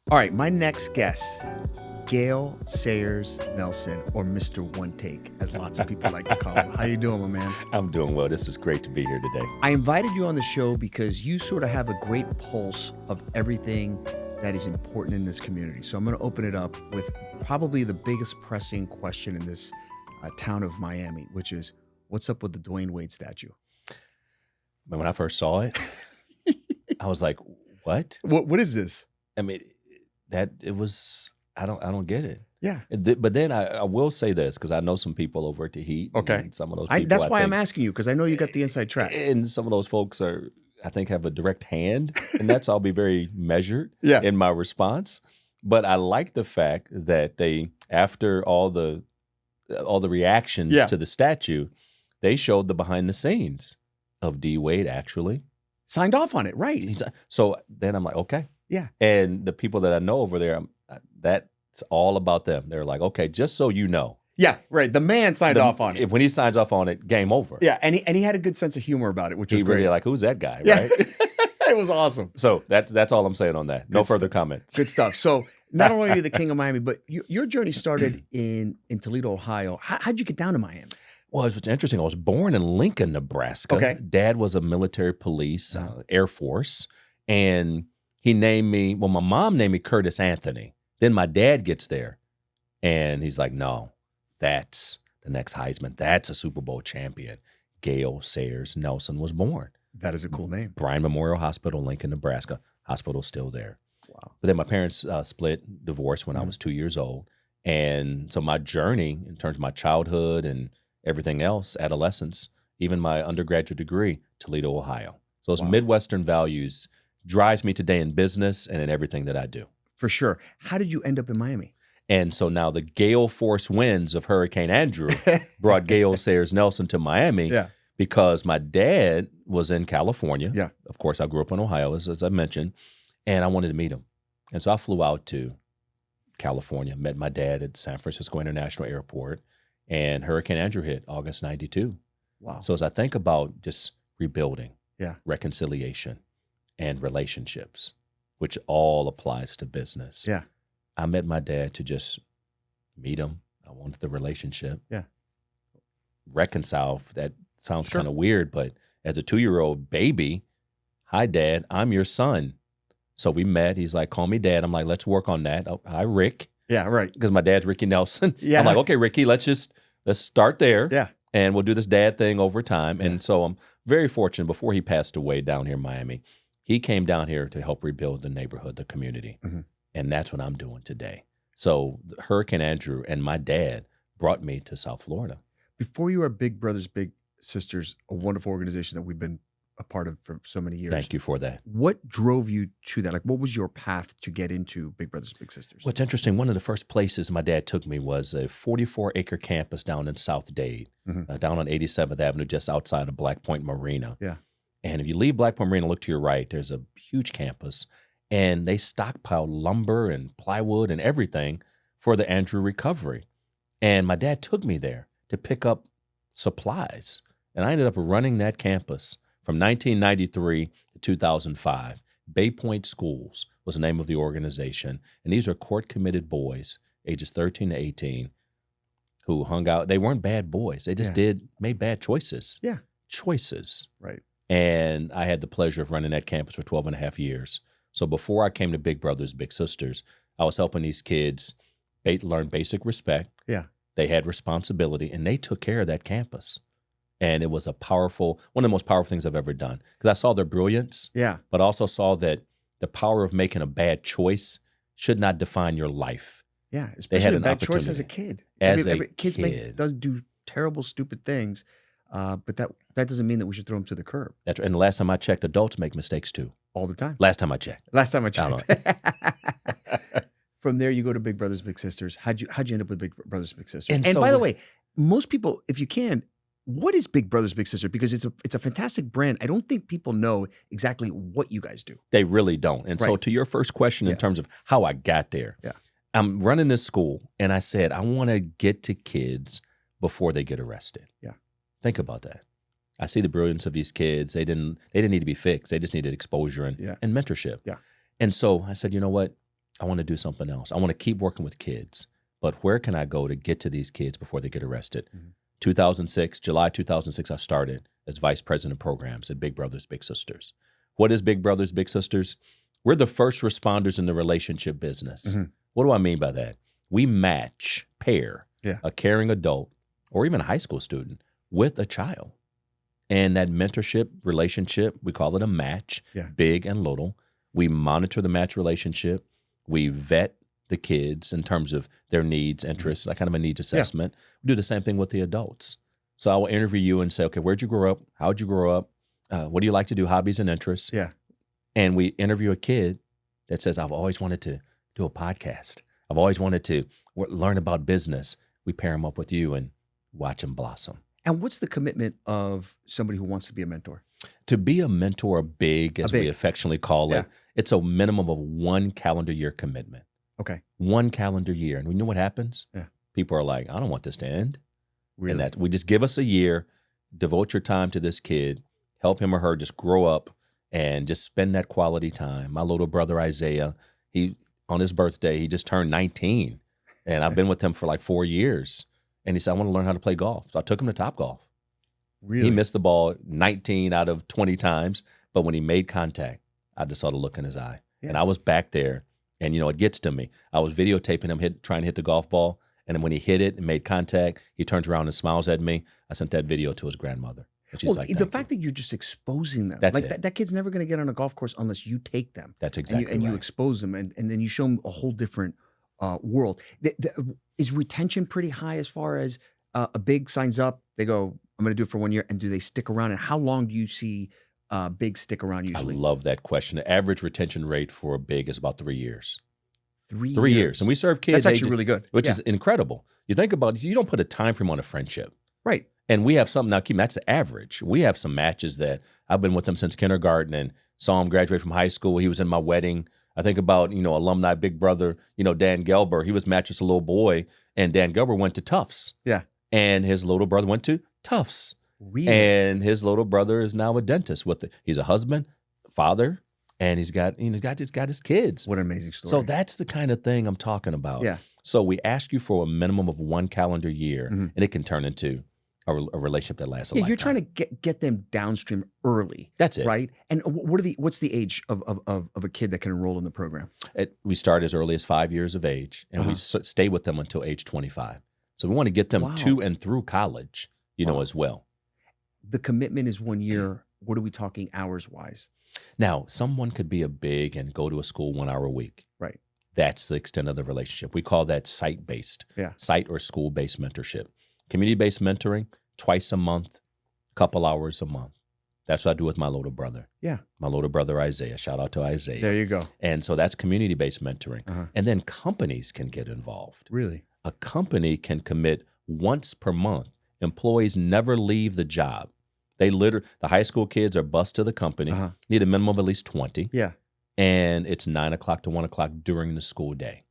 All right, my next guest, Gale Sayers Nelson, or Mr. One Take, as lots of people like to call him. How you doing, my man? I'm doing well. This is great to be here today. I invited you on the show because you sort of have a great pulse of everything that is important in this community. So I'm going to open it up with probably the biggest pressing question in this town of Miami, which is, what's up with the Dwyane Wade statue? When I first saw it, I was like, what? What is this? I mean, I don't get it. Yeah. But then I will say this, because I know some people over at the Heat. Okay. And some of those people. That's why I'm asking you, because I know you got the inside track. And some of those folks I think, have a direct hand, and that's I'll be very measured Yeah. in my response. But I like the fact that they, after all the reactions Yeah. to the statue, they showed the behind the scenes of D. Wade actually. Signed off on it, right? So then I'm like, okay. Yeah. And the people that I know over there, that's all about them. They're like, okay, just so you know. Yeah, right. The man signed off on it. When he signs off on it, game over. Yeah, and he had a good sense of humor about it, which was He great. really like, who's that guy, Yeah. right? It was awesome. So that's all I'm saying on that. No Good further comments. Good stuff. So not only are you the king of Miami, but your journey started in Toledo, Ohio. How'd you get down to Miami? Well, it's interesting. I was born in Lincoln, Nebraska. Okay. Dad was a military police, Air Force, and he named me, well, my mom named me Curtis Anthony. Then my dad gets there, and he's like, no, that's the next Heisman. That's a Super Bowl champion. Gale Sayers Nelson was born. That is a cool name. Bryan Memorial Hospital, Lincoln, Nebraska. Hospital's still there. Wow. But then my parents split, divorced when I was 2 years old. And so my journey in terms of my childhood and everything else, adolescence, even my undergraduate degree, Toledo, Ohio. So those Midwestern values drives me today in business and in everything that I do. For sure. How did you end up in Miami? And so now the gale force winds of Hurricane Andrew brought Gale Sayers Nelson to Miami because my dad was in California. Yeah. Of course, I grew up in Ohio, as I mentioned, and I wanted to meet him. And so I flew out to California, met my dad at San Francisco International Airport, and Hurricane Andrew hit August 92. Wow. So as I think about just rebuilding, Yeah. reconciliation, and relationships, which all applies to business. Yeah. I met my dad to just meet him. I wanted the relationship. Yeah. Reconcile. That sounds Sure. kind of weird, but as a 2-year-old baby, hi, Dad, I'm your son. So we met. He's like, call me Dad. I'm like, let's work on that. Oh, hi, Rick. Yeah, right. Because my dad's Ricky Nelson. Yeah. I'm like, okay, Ricky, let's start there. Yeah. And we'll do this dad thing over time. And so I'm very fortunate. Before he passed away down here in Miami, he came down here to help rebuild the neighborhood, the community. Mhm. And that's what I'm doing today. So Hurricane Andrew and my dad brought me to South Florida. Before you were Big Brothers Big Sisters, a wonderful organization that we've been a part of for so many years. Thank you for that. What drove you to that? Like, what was your path to get into Big Brothers Big Sisters? What's interesting, one of the first places my dad took me was a 44-acre campus down in South Dade, down on 87th Avenue, just outside of Black Point Marina. Yeah. And if you leave Black Point Marina, look to your right, there's a huge campus, and they stockpile lumber and plywood and everything for the Andrew recovery. And my dad took me there to pick up supplies. And I ended up running that campus from 1993 to 2005. Bay Point Schools was the name of the organization. And these are court-committed boys, ages 13 to 18, who hung out. They weren't bad boys. They just made bad choices. Yeah. Choices. Right. And I had the pleasure of running that campus for 12 and a half years. So before I came to Big Brothers Big Sisters, I was helping these kids learn basic respect. Yeah. They had responsibility, and they took care of that campus. And it was one of the most powerful things I've ever done, because I saw their brilliance, but also saw that the power of making a bad choice should not define your life. Yeah, especially had a an bad choice as a opportunity. kid. Kids does do terrible, stupid things, but that doesn't mean that we should throw them to the curb. That's right. And the last time I checked, adults make mistakes too. All the time. Last time I checked. From there, you go to Big Brothers Big Sisters. How'd you end up with Big Brothers Big Sisters? And And so by the way, most people, if you can, what is Big Brothers Big Sister? Because it's a fantastic brand. I don't think people know exactly what you guys do. They really don't. And so Right. to your first question in terms of how I got there, I'm running this school, and I said, I want to get to kids before they get arrested. Yeah. Think about that. I see the brilliance of these kids. They didn't need to be fixed. They just needed exposure and mentorship. Yeah. And so I said, you know what? I want to do something else. I want to keep working with kids, but where can I go to get to these kids before they get arrested? 2006, July 2006, I started as vice president of programs at Big Brothers Big Sisters. What is Big Brothers Big Sisters? We're the first responders in the relationship business. What do I mean by that? We pair a caring adult or even a high school student with a child. And that mentorship relationship, we call it a match, big and little. We monitor the match relationship. We vet the kids in terms of their needs, interests, like kind of a needs assessment. We do the same thing with the adults. So I will interview you and say, okay, where'd you grow up? How'd you grow up? What do you like to do? Hobbies and interests. And we interview a kid that says, I've always wanted to do a podcast. I've always wanted to learn about business. We pair them up with you and watch them blossom. And what's the commitment of somebody who wants to be a mentor? To be a mentor, we affectionately call it, it's a minimum of 1 calendar year commitment. Okay. 1 calendar year. And we know what happens? People are like, I don't want this to end. Really? And that we just give us a year, devote your time to this kid, help him or her just grow up and just spend that quality time. My little brother, Isaiah, on his birthday, he just turned 19. And I've been with him for like 4 years. And he said, I want to learn how to play golf. So I took him to Topgolf. Really? He missed the ball 19 out of 20 times. But when he made contact, I just saw the look in his eye. And I was back there. And, it gets to me. I was videotaping him trying to hit the golf ball. And then when he hit it and made contact, he turns around and smiles at me. I sent that video to his grandmother. And she's like, the fact that you're just exposing them. That's that kid's never going to get on a golf course unless you take them. That's exactly right. And you expose them. And then you show them a whole different world. Is retention pretty high as far as a big signs up? They go, I'm going to do it for 1 year. And do they stick around? And how long do you see big stick around usually? I love that question. The average retention rate for a big is about 3 years. 3 3 years. And we serve kids. That's actually really good. Which is incredible. You think about it, you don't put a time frame on a friendship. Right. And we have something, now keep that's the average. We have some matches that I've been with them since kindergarten and saw him graduate from high school. He was in my wedding. I think about, alumni big brother, Dan Gelber. He was matched as a little boy, and Dan Gelber went to Tufts. Yeah. And his little brother went to Tufts. Really? And his little brother is now a dentist he's a husband, father, and he's got his kids. What an amazing story. So that's the kind of thing I'm talking about. Yeah. So we ask you for a minimum of 1 calendar year, and it can turn into a relationship that lasts a lifetime. You're trying to get them downstream early. That's it. Right? And what's the age of a kid that can enroll in the program? We start as early as 5 years of age, and we stay with them until age 25. So we want to get them to and through college, as well. The commitment is 1 year. What are we talking hours-wise? Now, someone could be a big and go to a school 1 hour a week. Right. That's the extent of the relationship. We call that site-based, site or school-based mentorship. Community-based mentoring, twice a month, couple hours a month. That's what I do with my little brother. Yeah. My little brother, Isaiah. Shout out to Isaiah. There you go. And so that's community-based mentoring. And then companies can get involved. Really? A company can commit once per month. Employees never leave the job. The high school kids are bused to the company, need a minimum of at least 20. Yeah. And it's 9 o'clock to 1 o'clock during the school day.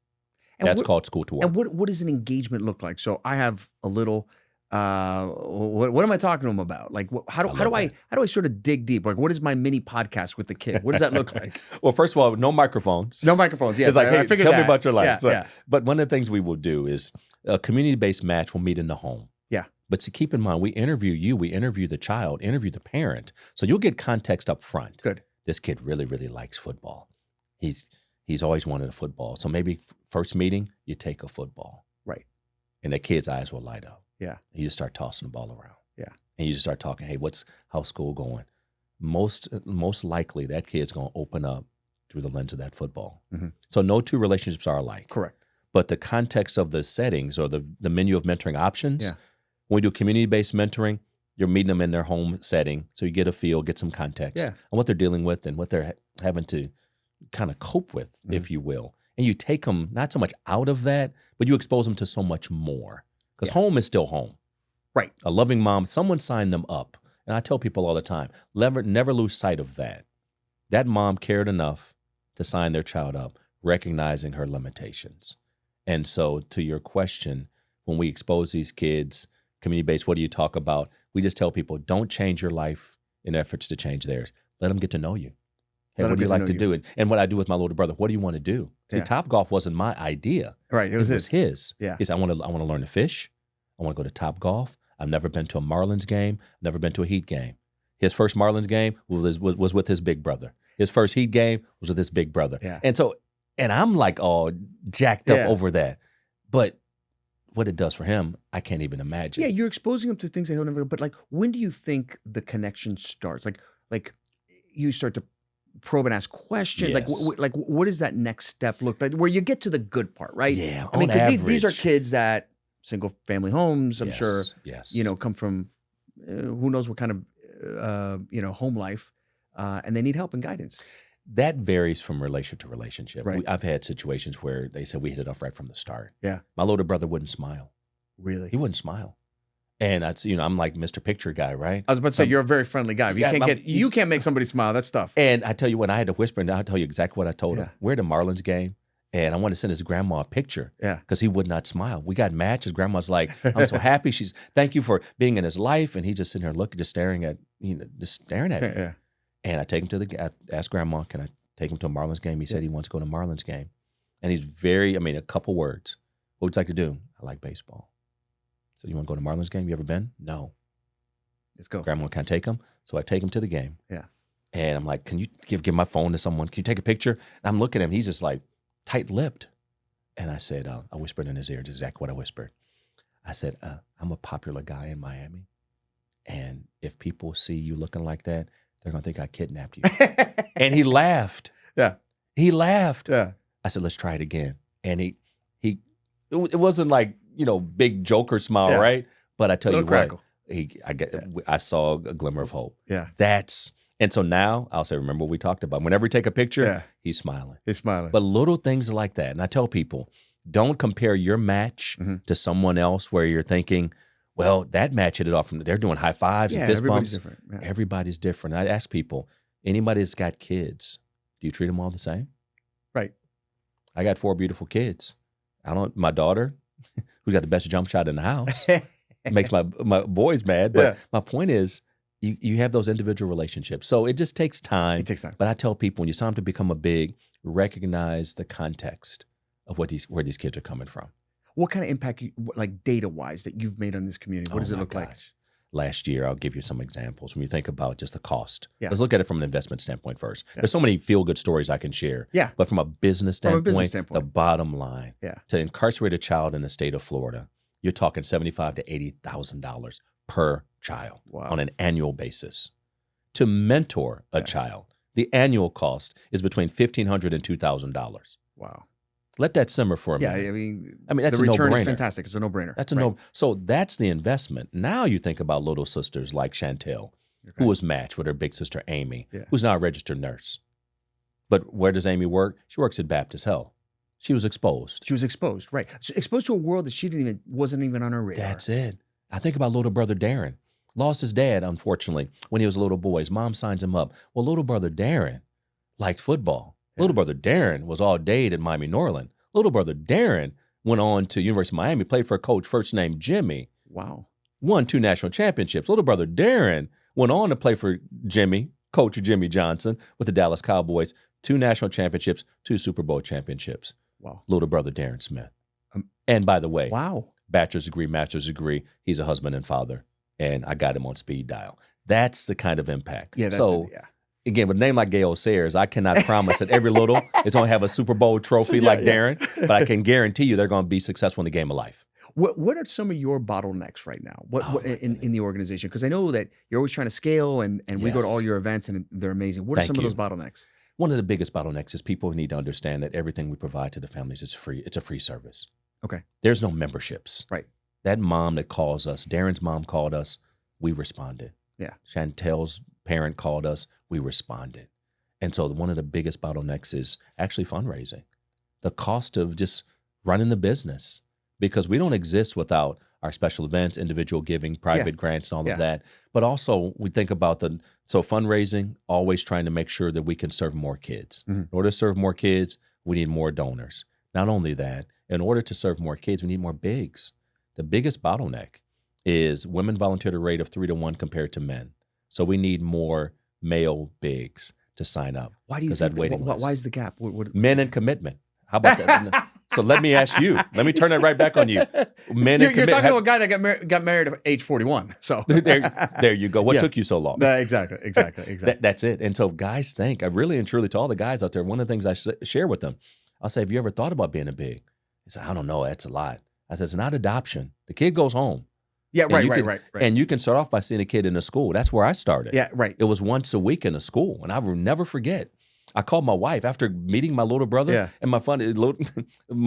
And that's called school to work. And what does an engagement look like? So I have a little, what am I talking to them about? Like, how do I sort of dig deep? Like, what is my mini podcast with the kid? What does that look like? Well, first of all, no microphones. No microphones. Yes. It's like, hey, I tell me about your life. Yeah, But one of the things we will do is a community-based match will meet in the home. Yeah. But to keep in mind, we interview you, we interview the child, interview the parent. So you'll get context up front. Good. This kid really, really likes football. He's always wanted a football. So maybe first meeting, you take a football. Right. And that kid's eyes will light up. Yeah. And you just start tossing the ball around. Yeah. And you just start talking, hey, how's school going? Most likely that kid's going to open up through the lens of that football. So no two relationships are alike. Correct. But the context of the settings or the menu of mentoring options, when we do community-based mentoring, you're meeting them in their home setting. So you get a feel, get some context on what they're dealing with and what they're having to kind of cope with, if you will. And you take them not so much out of that, but you expose them to so much more. Because home is still home. Right. A loving mom, someone signed them up. And I tell people all the time, never lose sight of that. That mom cared enough to sign their child up, recognizing her limitations. And so to your question, when we expose these kids, community-based, what do you talk about? We just tell people, don't change your life in efforts to change theirs. Let them get to know you. Hey, what do you like to do? And what I do with my little brother, what do you want to do? See, Yeah. Top Golf wasn't my idea. Right. It was his. Yeah. He said, I want to learn to fish. I want to go to Top Golf. I've never been to a Marlins game. Never been to a Heat game. His first Marlins game was with his big brother. His first Heat game was with his big brother. Yeah. And I'm like all jacked up Yeah. over that. But what it does for him, I can't even imagine. Yeah, you're exposing him to things that he'll never. But like, when do you think the connection starts? Like you start to probe and ask questions. Yes. Like what does that next step look like? Where you get to the good part, right? Yeah, I mean, on because these are average. kids that single family homes. I'm Yes, sure. Yes. Come from who knows what kind of home life, and they need help and guidance. That varies from relationship to relationship. Right. I've had situations where they said we hit it off right from the start. Yeah. My older brother wouldn't smile. Really? He wouldn't smile. And I'm like Mr. Picture guy, right? I was about to say, you're a very friendly guy. You can't make somebody smile. That's tough. And I tell you what, I had to whisper, and I'll tell you exactly what I told him. Yeah. We're at the Marlins game, and I want to send his grandma a picture. Yeah. Because he would not smile. We got matched. His grandma's like, I'm so happy. Thank you for being in his life. And he's just sitting there just staring at me. Yeah. And I take him I asked grandma, can I take him to a Marlins game? He said he wants to go to a Marlins game. And he's a couple words. What would you like to do? I like baseball. So you want to go to a Marlins game? You ever been? No. Let's go. Grandma, can I take him? So I take him to the game. Yeah. And I'm like, can you give my phone to someone? Can you take a picture? And I'm looking at him. He's just like tight-lipped. And I said, I whispered in his ear, just exactly what I whispered. I said, I'm a popular guy in Miami. And if people see you looking like that, they're going to think I kidnapped you. And he laughed. Yeah. He laughed. Yeah. I said, let's try it again. And it wasn't like, big Joker smile, right? But I tell you Crackle. what, I saw a glimmer of hope. Yeah. And so now I'll say, remember what we talked about. Whenever we take a picture, he's smiling. He's smiling. But little things like that. And I tell people, don't compare your match to someone else where you're thinking, well, that match hit it off they're doing high fives and fist everybody's bumps. different. Yeah. Everybody's different. I ask people, anybody that's got kids, do you treat them all the same? Right. I got 4 beautiful kids. My daughter, who's got the best jump shot in the house, makes my boys mad. But my point is, you have those individual relationships. So it just takes time. It takes time. But I tell people, when you start to become a big, recognize the context of where these kids are coming from. What kind of impact, like data-wise, that you've made on this community? What does it look like? Last year, I'll give you some examples. When you think about just the cost, Yeah. let's look at it from an investment standpoint first. Yeah. There's so many feel-good stories I can share. Yeah. But from a business standpoint, the bottom line, to incarcerate a child in the state of Florida, you're talking $75,000 to $80,000 per child on an annual basis. To mentor a child, the annual cost is between $1,500 and $2,000. Wow. Let that simmer for a minute. Yeah, I mean that's the a return no-brainer. is fantastic. It's a no-brainer. That's a no. So that's the investment. Now you think about little sisters like Chantel, who was matched with her big sister Amy, who's now a registered nurse. But where does Amy work? She works at Baptist Health. She was exposed. She was exposed, right? So exposed to a world that she wasn't even on her radar. That's it. I think about little brother Darren. Lost his dad, unfortunately, when he was a little boy. His mom signs him up. Well, little brother Darren liked football. Yeah. Little brother Darren was all day at Miami Norland. Little brother Darren went on to University of Miami, played for a coach first named Jimmy. Wow. Won 2 national championships. Little brother Darren went on to play for Jimmy, coach Jimmy Johnson with the Dallas Cowboys. 2 national championships, 2 Super Bowl championships. Wow. Little brother Darren Smith. And by the way, wow, bachelor's degree, master's degree, he's a husband and father. And I got him on speed dial. That's the kind of impact. Yeah. Again, with a name like Gale Sayers, I cannot promise that every little is going to have a Super Bowl trophy like Darren, but I can guarantee you they're going to be successful in the game of life. What are some of your bottlenecks right now? What in the organization? Because I know that you're always trying to scale, and we go to all your events, and they're amazing. What are some of those bottlenecks? One of the biggest bottlenecks is people need to understand that everything we provide to the families is free. It's a free service. Okay. There's no memberships. Right. That mom that calls us, Darren's mom called us, we responded. Yeah. Chantel's parent called us, we responded. And so one of the biggest bottlenecks is actually fundraising. The cost of just running the business, because we don't exist without our special events, individual giving, private grants, and all of that. But also we think about fundraising, always trying to make sure that we can serve more kids. Mm-hmm. In order to serve more kids, we need more donors. Not only that, in order to serve more kids, we need more bigs. The biggest bottleneck is women volunteer at a rate of 3 to 1 compared to men. So we need more male bigs to sign up. Why do you think that waiting list. Why is the gap? Men and commitment. How about that? So let me ask you. Let me turn that right back on you. Men You're talking to a guy that got married at age 41. So there you go. What took you so long? Exactly. That's it. And so guys think, I really and truly, to all the guys out there, one of the things I share with them, I'll say, have you ever thought about being a big? He said, I don't know. That's a lot. I said, it's not adoption. The kid goes home. Yeah, right. And you can start off by seeing a kid in a school. That's where I started. Yeah, right. It was once a week in a school, and I will never forget. I called my wife after meeting my little brother and my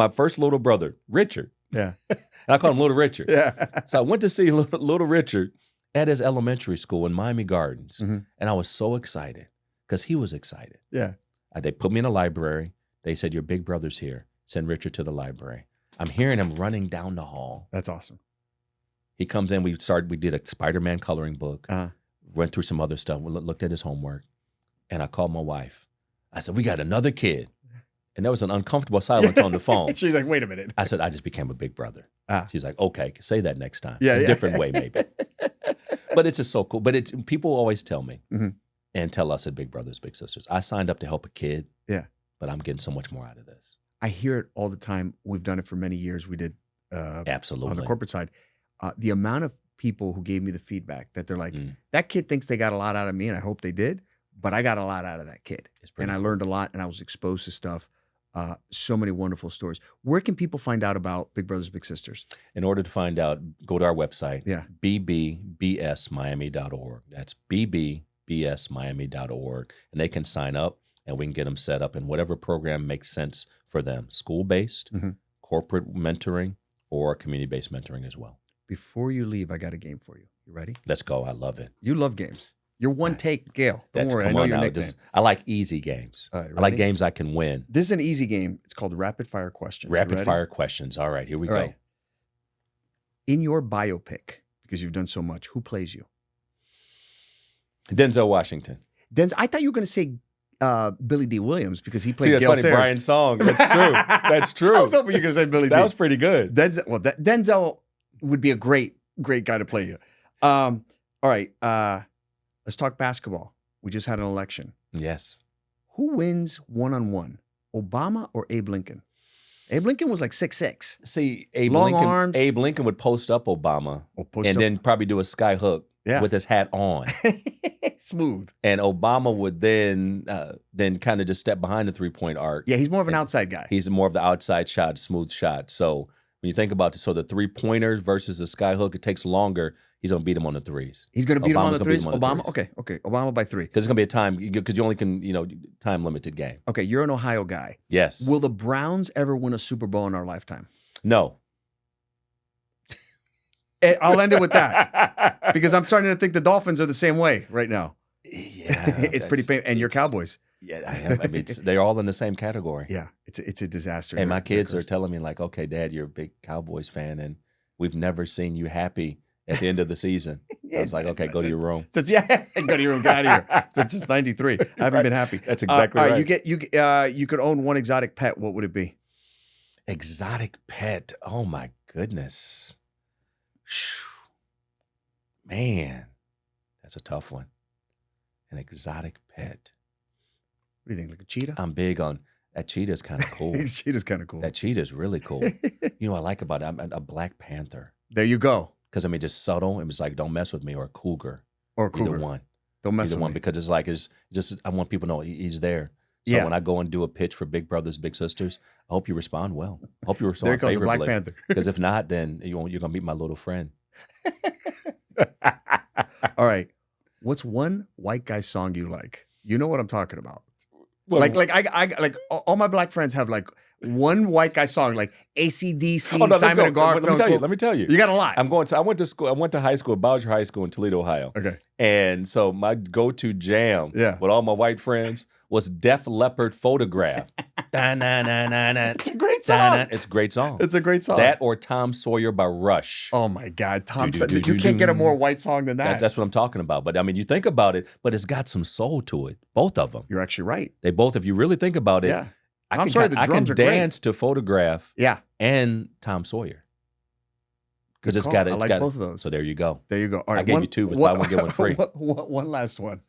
first little brother, Richard. Yeah. And I called him Little Richard. Yeah. So I went to see little Richard at his elementary school in Miami Gardens, and I was so excited because he was excited. Yeah. They put me in a library. They said, your big brother's here. Send Richard to the library. I'm hearing him running down the hall. That's awesome. He comes in. We did a Spider-Man coloring book, went through some other stuff, looked at his homework, and I called my wife. I said, we got another kid. And there was an uncomfortable silence on the phone. She's like, wait a minute. I said, I just became a big brother. She's like, okay, say that next time. Yeah, a different way maybe. But it's just so cool. But people always tell me and tell us at Big Brothers Big Sisters, I signed up to help a kid. Yeah. But I'm getting so much more out of this. I hear it all the time. We've done it for many years. We did absolutely on the corporate side. The amount of people who gave me the feedback that they're like, that kid thinks they got a lot out of me, and I hope they did, but I got a lot out of that kid. And I learned a lot, and I was exposed to stuff. So many wonderful stories. Where can people find out about Big Brothers Big Sisters? In order to find out, go to our website, yeah. bbbsmiami.org. That's bbbsmiami.org. And they can sign up, and we can get them set up in whatever program makes sense for them. School-based, corporate mentoring, or community-based mentoring as well. Before you leave, I got a game for you. You ready? Let's go. I love it. You love games. You're one take, Gale. Don't worry, I know your nickname. I like easy games. All right, I like games I can win. This is an easy game. It's called Rapid Fire Questions. Rapid Fire Questions. All right, here we go. Right. In your biopic, because you've done so much, who plays you? Denzel Washington. I thought you were going to say Billy D. Williams because he played Gale funny, Sayers. Brian's song. That's true. That's true. I was hoping you were going to say Billy D. That was pretty good. Denzel would be a great guy to play you. All right. Let's talk basketball. We just had an election. Yes. Who wins one-on-one, Obama or Abe Lincoln? Abe Lincoln was like 6'6". See, Long arms. Abe Lincoln would post up Obama then probably do a sky hook with his hat on. Smooth. And Obama would then kind of just step behind the three-point arc. Yeah, he's more of an outside guy. He's more of the outside shot, smooth shot. So when you think about the three-pointers versus the sky hook, it takes longer. He's going to beat him on the threes. He's going to beat him on the threes? Obama? Okay. Obama by 3. Because it's going to be a time, because you only can, time-limited game. Okay, you're an Ohio guy. Yes. Will the Browns ever win a Super Bowl in our lifetime? No. I'll end it with that. Because I'm starting to think the Dolphins are the same way right now. Yeah. It's pretty painful. And your Cowboys. Yeah, I mean, they're all in the same category. Yeah, it's a disaster. And my kids are telling me like, okay, Dad, you're a big Cowboys fan, and we've never seen you happy at the end of the season. I was like, okay, go to your room. Go to your room. Get out of here. It's been since '93. I haven't been happy. That's exactly right. You could own one exotic pet. What would it be? Exotic pet. Oh my goodness, man, that's a tough one. An exotic pet. What do you think? Like a cheetah? I'm big on that. Cheetah's kind of cool. Cheetah's kind of cool. That cheetah's really cool. You know what I like about it? I'm a Black Panther. There you go. Because I mean, just subtle. It was like, don't mess with me, or a cougar. Either one. Don't mess with me. Because it's just I want people to know he's there. So when I go and do a pitch for Big Brothers Big Sisters, I hope you respond well. I hope you respond favorably. There goes the Black Panther. Because if not, then you're going to meet my little friend. All right. What's one white guy song you like? You know what I'm talking about. Well, like all my black friends have like one white guy song, like AC/DC, Simon and Garfunkel. Let me tell you. You got a lot. I went to school. I went to high school, Bowser High School in Toledo, Ohio. Okay. And so my go-to jam with all my white friends was Def Leppard Photograph. It's a great song. It's a great song. It's a great song. That or Tom Sawyer by Rush. Oh my God. Tom Sawyer. You can't get a more white song than that. That's what I'm talking about. But I mean, you think about it, but it's got some soul to it. Both of them. You're actually right. They both, if you really think about it, I can dance to Photograph and Tom Sawyer. Because it's got both of those. So there you go. There you go. All right, I gave you 2 with buy one, get one free. One last one.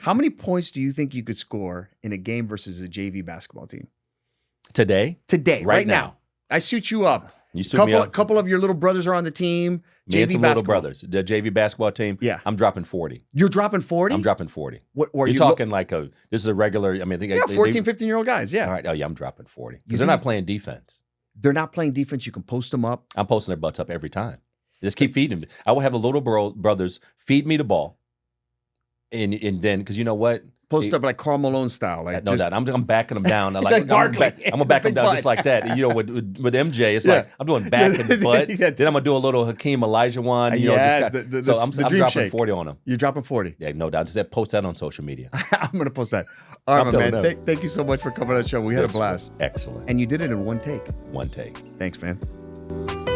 How many points do you think you could score in a game versus a JV basketball team? Today? Today, Right right now. now. I suit you up. You suit me up. Couple of your little brothers are on the team. Me and JV some basketball. little brothers. The JV basketball team. Yeah. I'm dropping 40. You're dropping 40? I'm dropping 40. What You're you talking like this is a regular, I mean, Yeah, 14, 15-year-old guys, yeah. All right. Oh, yeah, I'm dropping 40. You Because they're think- not playing defense. They're not playing defense. You can post them up. I'm posting their butts up every time. Just keep feeding me. I will have the little brothers feed me the ball. And then, because you know what? Post up like Karl Malone style. Like No doubt. I'm backing them down. Like I'm Barkley. going to back them Big down butt. just like that. You know, with MJ, it's Yeah. like I'm doing back and butt. Yeah. Then I'm going to do a little Hakeem Olajuwon. You know, Yes, just the I'm dream dropping shake. 40 on them. You're dropping 40. Yeah, no doubt. Just post that on social media. I'm going to post that. All right, I'm my telling man. them. Thank you so much for coming on the show. We had a blast. Excellent. And you did it in one take. One take. Thanks, man.